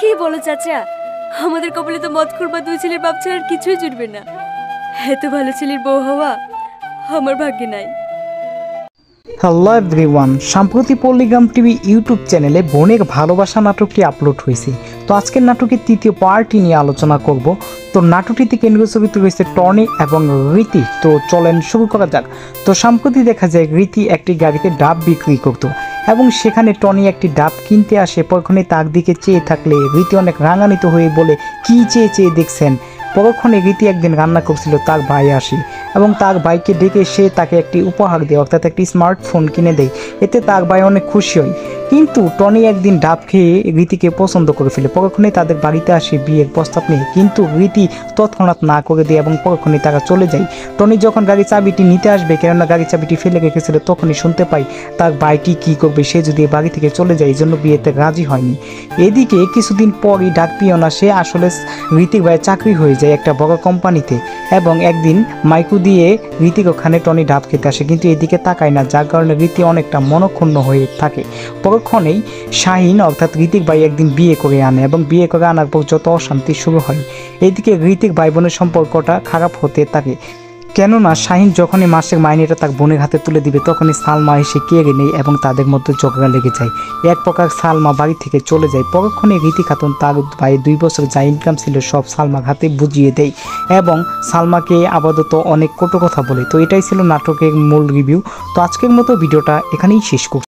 কি বলো চাচা, আমাদের কপালে তো মদ খুরবা দুই ছেলের বাপ ছাড়া আর কিছুই জুটবে না। এত ভালো ছেলের বউ হওয়া আমার ভাগ্যে নাই। হ্যালো এভরিওয়ান, সম্প্রতি পল্লিগ্রাম টিভি ইউটিউব চ্যানেলে বোনের ভালোবাসা নাটকটি আপলোড হয়েছে। তো আজকের নাটকের তৃতীয় পার্টটি নিয়ে আলোচনা করব। তো নাটকটিতে কেন্দ্রীয় চরিত্র রয়েছে টনি এবং রীতি। তো চলেন শুরু করা যাক। তো সম্প্রতি দেখা যায় রীতি একটি গাড়িতে ডাব বিক্রি করত এবং সেখানে টনি একটি ডাব কিনতে আসে। পরক্ষণে তার দিকে চেয়ে থাকলে রীতি অনেক রাগান্বিত হয়ে বলে, কি চেয়ে চেয়ে দেখছেন। পরক্ষণে রীতি একদিন রান্না করছিল, তার ভাই আসে এবং তার ভাইকে ডেকে সে তাকে একটি উপহার দেয়, অর্থাৎ একটি স্মার্টফোন কিনে দেয়। এতে তার ভাই অনেক খুশি হয়। কিন্তু টনি একদিন ডাব খেয়ে রীতিকে পছন্দ করে ফেলে। পরক্ষণে তাদের বাড়িতে আসে বিয়ের প্রস্তাব নিয়ে, কিন্তু রীতি তৎক্ষণাৎ না করে দেয় এবং পরক্ষণে তারা চলে যায়। টনি যখন গাড়ির চাবিটি নিতে আসবে, কেননা গাড়ির চাবিটি ফেলে রেখেছিল, তখনই শুনতে পাই তার ভাইটি কী করবে, সে যদি বাড়ি থেকে চলে যায়, এই জন্য বিয়েতে রাজি হয়নি। এদিকে কিছুদিন পরই ডাক পিয়ন আসে। আসলে রীতির ভাইয়ের চাকরি হয়ে যায় একটা বড় কোম্পানিতে এবং একদিন মাইকু দিয়ে রীতির ওখানে টনি ডাব খেতে আসে, কিন্তু এদিকে তাকায় না, যার কারণে রীতি অনেকটা মনক্ষুণ্ণ হয়ে থাকে। পরক্ষণেই শাহিন অর্থাৎ রীতির ভাই একদিন বিয়ে করে আনে এবং বিয়ে করে আনার পর যত অশান্তি শুরু হয়। এদিকে রীতির ভাই বোনের সম্পর্কটা খারাপ হতে থাকে, কেননা শাহিন যখনই মাসের মাইনেটা তার বোনের হাতে তুলে দিবে, তখনই সালমা এসে কেড়ে নেয় এবং তাদের মধ্যে ঝগড়া লেগে যায়। এক প্রকার সালমা বাড়ি থেকে চলে যায়। পরক্ষণে রীতি খাতুন তার ভাইয়ের 2 বছর যা ইনকাম ছিল সব সালমার হাতে বুঝিয়ে দেয় এবং সালমাকে আপাতত অনেক কটু কথা বলে। তো এটাই ছিল নাটকের মূল রিভিউ। তো আজকের মতো ভিডিওটা এখানেই শেষ করছি।